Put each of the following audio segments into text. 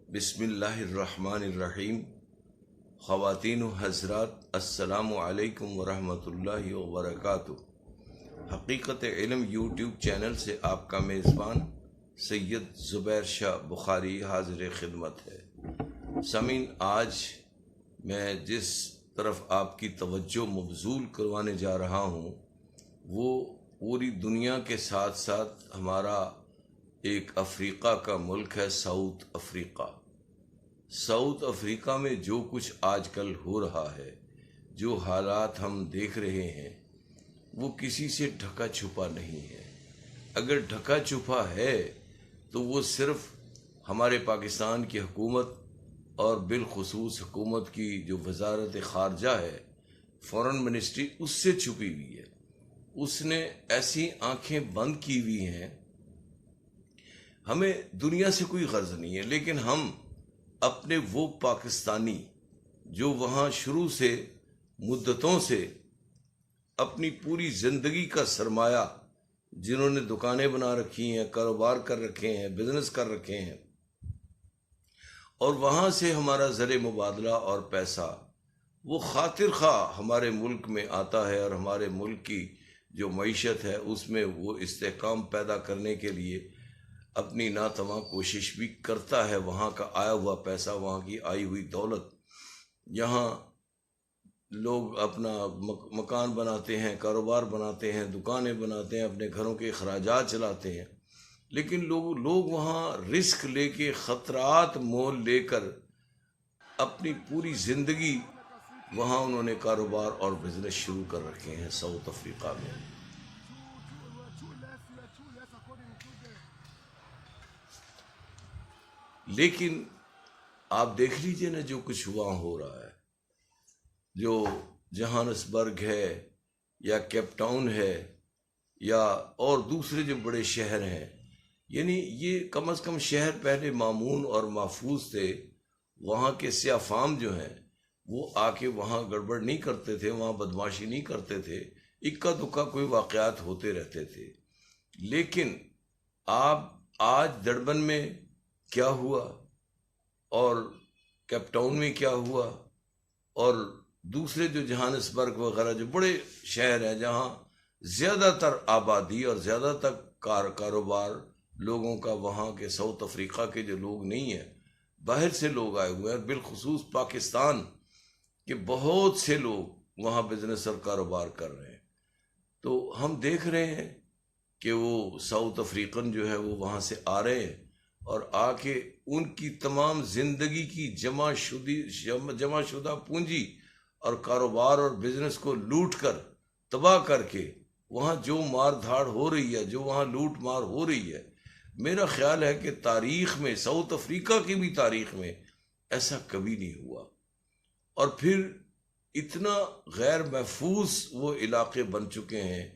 बिस्मिल्लाहिर्रहमानिर्रहीम। ख़वातीन व हज़रात, अस्सलामु अलैकुम वरहमतुल्लाहि वबरकातुहू। हकीकत इल्म यूट्यूब चैनल से आपका मेज़बान सैयद ज़ुबैर शाह बुखारी हाज़िर खिदमत है। समीन, आज मैं जिस तरफ आपकी तवज्जो मबज़ूल करवाने जा रहा हूँ वो पूरी दुनिया के साथ साथ हमारा एक अफ्रीका का मुल्क है, साउथ अफ्रीका। साउथ अफ्रीका में जो कुछ आजकल हो रहा है, जो हालात हम देख रहे हैं, वो किसी से ढका छुपा नहीं है। अगर ढका छुपा है तो वो सिर्फ हमारे पाकिस्तान की हुकूमत और बिलखुसूस हुकूमत की जो वजारत खारजा है, फॉरेन मिनिस्ट्री, उससे छुपी हुई है। उसने ऐसी आंखें बंद की हुई हैं। हमें दुनिया से कोई गर्ज नहीं है, लेकिन हम अपने वो पाकिस्तानी जो वहाँ शुरू से मुद्दतों से अपनी पूरी ज़िंदगी का सरमाया, जिन्होंने दुकानें बना रखी हैं, कारोबार कर रखे हैं, बिजनेस कर रखे हैं, और वहाँ से हमारा ज़र मुबादला और पैसा वो खातिर खा हमारे मुल्क में आता है और हमारे मुल्क की जो मईशत है उसमें वो इस्तेहकाम पैदा करने के लिए अपनी नातमा कोशिश भी करता है। वहाँ का आया हुआ पैसा, वहाँ की आई हुई दौलत, यहाँ लोग अपना मकान बनाते हैं, कारोबार बनाते हैं, दुकानें बनाते हैं, अपने घरों के अखराजात चलाते हैं, लेकिन लोग वहाँ रिस्क लेके, ख़तरात मोल लेकर अपनी पूरी ज़िंदगी वहाँ उन्होंने कारोबार और बिजनेस शुरू कर रखे हैं साउथ अफ्रीका में। लेकिन आप देख लीजिए ना, जो कुछ वहाँ हो रहा है, जो जोहान्सबर्ग है या केप टाउन है या और दूसरे जो बड़े शहर हैं, यानी ये कम से कम शहर पहले मामून और महफूज थे। वहाँ के सियाफाम जो हैं वो आके वहाँ गड़बड़ नहीं करते थे, वहाँ बदमाशी नहीं करते थे, इक्का दुक्का कोई वाक़यात होते रहते थे। लेकिन आप आज डरबन में क्या हुआ और केप टाउन में क्या हुआ और दूसरे जो जोहान्सबर्ग वगैरह जो बड़े शहर हैं जहाँ ज़्यादातर आबादी और ज़्यादातर कारोबार लोगों का, वहाँ के साउथ अफ्रीका के जो लोग नहीं हैं, बाहर से लोग आए हुए हैं, बिलखुसूस पाकिस्तान के बहुत से लोग वहाँ बिजनेस और कारोबार कर रहे हैं। तो हम देख रहे हैं कि वो साउथ अफ्रीकन जो है वो वहाँ से आ रहे हैं और आके उनकी तमाम ज़िंदगी की जमा शुदा पूंजी और कारोबार और बिजनेस को लूट कर तबाह करके वहाँ जो मार धाड़ हो रही है, जो वहाँ लूट मार हो रही है, मेरा ख्याल है कि तारीख़ में, साउथ अफ्रीका की भी तारीख़ में ऐसा कभी नहीं हुआ। और फिर इतना गैर महफूज वो इलाके बन चुके हैं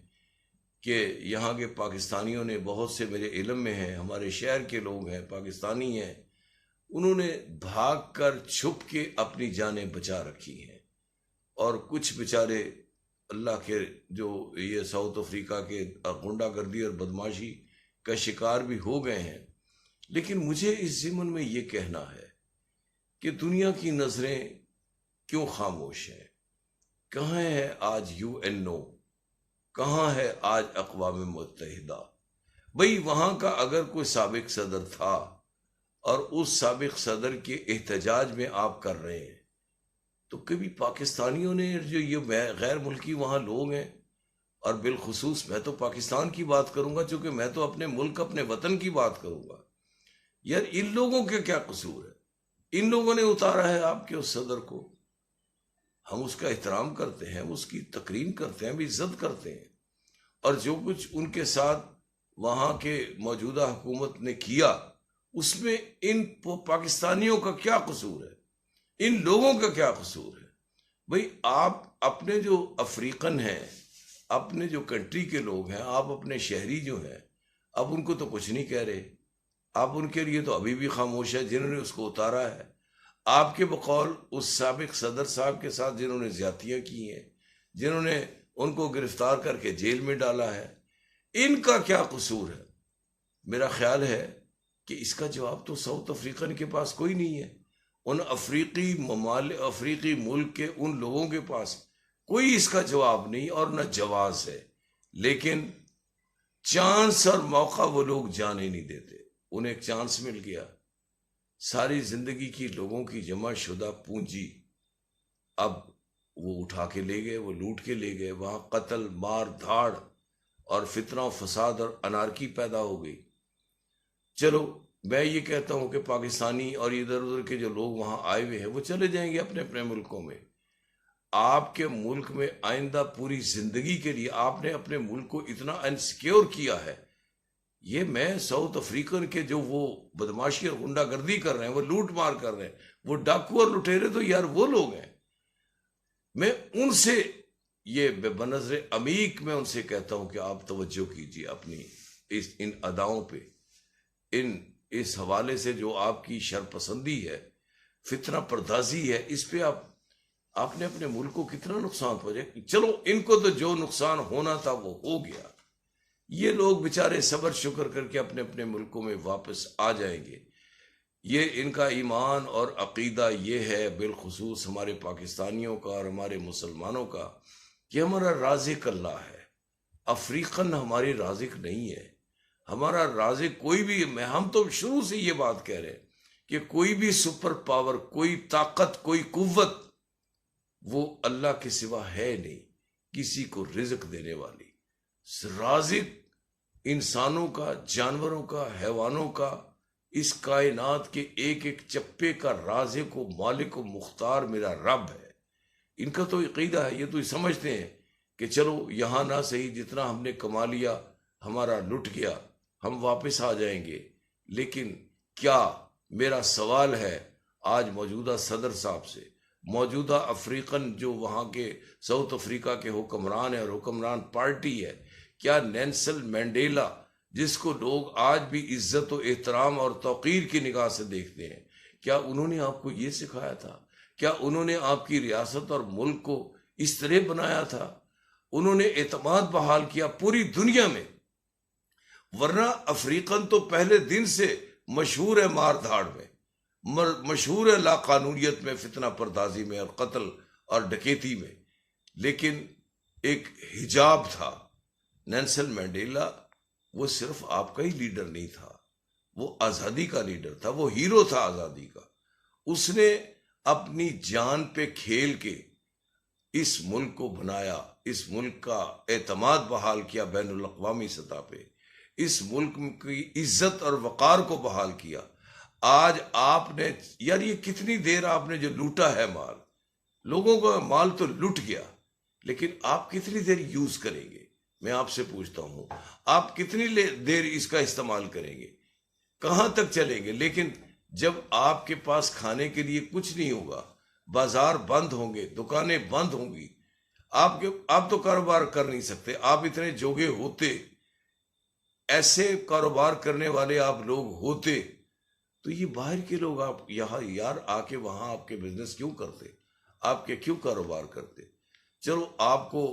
कि यहाँ के पाकिस्तानियों ने, बहुत से मेरे इल्म में हैं, हमारे शहर के लोग हैं, पाकिस्तानी हैं, उन्होंने भाग कर छुप के अपनी जानें बचा रखी हैं। और कुछ बेचारे अल्लाह के जो ये साउथ अफ्रीका के गुंडागर्दी और बदमाशी का शिकार भी हो गए हैं। लेकिन मुझे इस ज़िमन में ये कहना है कि दुनिया की नज़रें क्यों खामोश हैं? कहाँ है आज UNO? कहाँ है आज अक़वाम मुत्तहिदा? भाई, वहाँ का अगर कोई साबिक सदर था और उस साबिक सदर के एहतजाज में आप कर रहे हैं, तो कभी पाकिस्तानियों ने, जो ये गैर मुल्की वहाँ लोग हैं, और बिलखुसूस मैं तो पाकिस्तान की बात करूँगा, चूँकि मैं तो अपने मुल्क, अपने वतन की बात करूँगा, यार इन लोगों के क्या कसूर है? इन लोगों ने उतारा है आपके उस सदर को, हम उसका एहतराम करते हैं, उसकी तकरीम करते हैं, इज्जत करते हैं, और जो कुछ उनके साथ वहाँ के मौजूदा हुकूमत ने किया उसमें इन पाकिस्तानियों का क्या कसूर है? इन लोगों का क्या कसूर है? भाई, आप अपने जो अफ्रीकन हैं, अपने जो कंट्री के लोग हैं, आप अपने शहरी जो हैं, आप उनको तो कुछ नहीं कह रहे। आप उनके लिए तो अभी भी खामोश है, जिन्होंने उसको उतारा है। आपके बकौल उस साबिक सदर साहब के साथ जिन्होंने ज्यादतियाँ की हैं, जिन्होंने उनको गिरफ्तार करके जेल में डाला है, इनका क्या कसूर है? मेरा ख्याल है कि इसका जवाब तो साउथ अफ्रीकन के पास कोई नहीं है। उन अफ्रीकी मुल्क के उन लोगों के पास कोई इसका जवाब नहीं और न जवाब है। लेकिन चांस और मौका वो लोग जाने नहीं देते। उन्हें एक चांस मिल गया, सारी जिंदगी की लोगों की जमा शुदा पूंजी अब वो उठा के ले गए, वो लूट के ले गए। वहां कत्ल, मार धाड़ और फितना, फसाद और अनारकी पैदा हो गई। चलो मैं ये कहता हूं कि पाकिस्तानी और इधर उधर के जो लोग वहां आए हुए हैं वो चले जाएंगे अपने अपने मुल्कों में। आपके मुल्क में आइंदा पूरी जिंदगी के लिए आपने अपने मुल्क को इतना अनसिक्योर किया है। ये मैं साउथ अफ्रीकन के जो वो बदमाशी और गुंडागर्दी कर रहे हैं, वो लूट मार कर रहे हैं, वो डाकू और लुटेरे तो यार वो लोग हैं। मैं उनसे ये बनज़रे अमीक में उनसे कहता हूं कि आप तवज्जो कीजिए अपनी इन अदाओं पे, इस हवाले से जो आपकी शरपसंदी है, फितना परदाजी है, इस पे आपने अपने मुल्क को कितना नुकसान पहुंचे। चलो इनको तो जो नुकसान होना था वो हो गया। ये लोग बेचारे सब्र शुक्र करके अपने अपने मुल्कों में वापस आ जाएंगे। ये इनका ईमान और अकीदा ये है, बिलखुसूस हमारे पाकिस्तानियों का और हमारे मुसलमानों का, कि हमारा राज़िक अल्लाह है। अफ्रीकन हमारी राज़िक नहीं है। हमारा राज़िक कोई भी, हम तो शुरू से ये बात कह रहे हैं कि कोई भी सुपर पावर, कोई ताकत, कोई कुव्वत वो अल्लाह के सिवा है नहीं किसी को रिज़्क देने वाली। राज़िक इंसानों का, जानवरों का, हैवानों का, इस कायनात के एक एक चप्पे का राज़िक व मालिक व मुख्तार मेरा रब है। इनका तो अकीदा है, ये तो समझते हैं कि चलो यहाँ ना सही, जितना हमने कमा लिया हमारा लुट गया, हम वापस आ जाएंगे। लेकिन क्या, मेरा सवाल है आज मौजूदा सदर साहब से, मौजूदा अफ्रीकन जो वहाँ के साउथ अफ्रीका के हुक्मरान है और हुक्मरान पार्टी है, क्या नेल्सन मंडेला, जिसको लोग आज भी इज्जत और एहतराम और तौकीर की निगाह से देखते हैं, क्या उन्होंने आपको ये सिखाया था? क्या उन्होंने आपकी रियासत और मुल्क को इस तरह बनाया था? उन्होंने एतमाद बहाल किया पूरी दुनिया में। वरना अफ्रीकन तो पहले दिन से मशहूर है मार धाड़ में, मशहूर है लाकानूनियत में, फितना परदाजी में और कत्ल और डकैती में। लेकिन एक हिजाब था। नेल्सन मंडेला वो सिर्फ आपका ही लीडर नहीं था, वो आज़ादी का लीडर था, वो हीरो था आज़ादी का। उसने अपनी जान पे खेल के इस मुल्क को बनाया, इस मुल्क का एतमाद बहाल किया बैनुल अक़वामी सतह पे, इस मुल्क की इज्जत और वक़ार को बहाल किया। आज आपने, यार ये कितनी देर आपने जो लूटा है माल, लोगों का माल तो लूट गया, लेकिन आप कितनी देर यूज करेंगे? मैं आपसे पूछता हूं, आप कितनी देर इसका इस्तेमाल करेंगे? कहां तक चलेंगे? लेकिन जब आपके पास खाने के लिए कुछ नहीं होगा, बाजार बंद होंगे, दुकानें बंद होंगी, आप तो कारोबार कर नहीं सकते। आप इतने जोगे होते, ऐसे कारोबार करने वाले आप लोग होते, तो ये बाहर के लोग आप यहाँ यार आके वहां आपके बिजनेस क्यों करते, आपके क्यों कारोबार करते? चलो आपको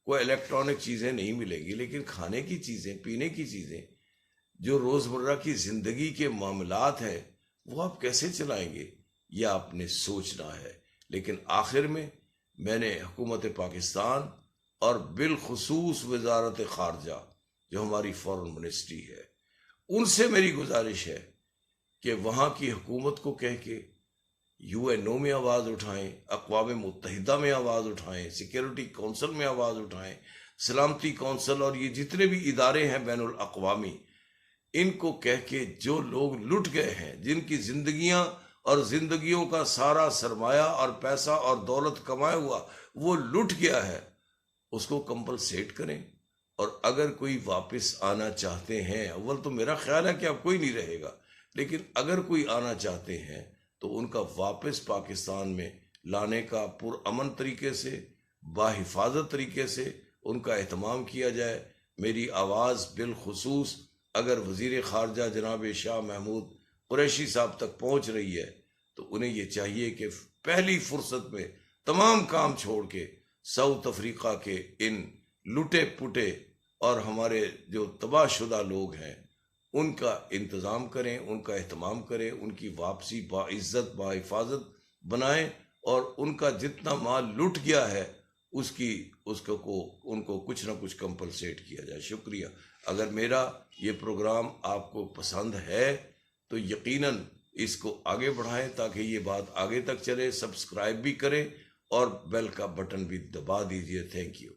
कोई इलेक्ट्रॉनिक चीजें नहीं मिलेंगी, लेकिन खाने की चीजें, पीने की चीजें, जो रोजमर्रा की जिंदगी के मामलात हैं, वो आप कैसे चलाएंगे, यह आपने सोचना है। लेकिन आखिर में मैंने हुकूमत पाकिस्तान और बिलखुसूस वजारत खारजा जो हमारी फॉरेन मिनिस्ट्री है, उनसे मेरी गुजारिश है कि वहाँ की हुकूमत को कह के यूएनओ में आवाज़ उठाएं, अक़वाम मुत्तहिदा में आवाज़ उठाएं, सिक्योरिटी काउंसिल में आवाज़ उठाएं, सलामती काउंसिल और ये जितने भी इदारे हैं बैनुल अक़वामी, इनको कह के जो लोग लुट गए हैं, जिनकी जिंदगियां और जिंदगियों का सारा सरमाया और पैसा और दौलत कमाया हुआ वो लुट गया है, उसको कंपलसेट करें। और अगर कोई वापस आना चाहते हैं, अव्वल तो मेरा ख्याल है कि अब कोई नहीं रहेगा, लेकिन अगर कोई आना चाहते हैं तो उनका वापस पाकिस्तान में लाने का पुरअमन तरीके से, बाहिफाजत तरीके से उनका एहतमाम किया जाए। मेरी आवाज़ बिलखुसूस अगर वज़ीर ख़ारजा जनाब शाह महमूद कुरैशी साहब तक पहुँच रही है, तो उन्हें ये चाहिए कि पहली फुर्सत में तमाम काम छोड़ के साउथ अफ्रीका के इन लुटे पुटे और हमारे जो तबाहशुदा लोग हैं उनका इंतज़ाम करें, उनका एहतमाम करें, उनकी वापसी बाइज़्ज़त बाहिफाजत बनाएं और उनका जितना माल लुट गया है उनको कुछ ना कुछ कंपलसेट किया जाए। शुक्रिया। अगर मेरा ये प्रोग्राम आपको पसंद है तो यकीनन इसको आगे बढ़ाएं ताकि ये बात आगे तक चले। सब्सक्राइब भी करें और बेल का बटन भी दबा दीजिए। Thank you.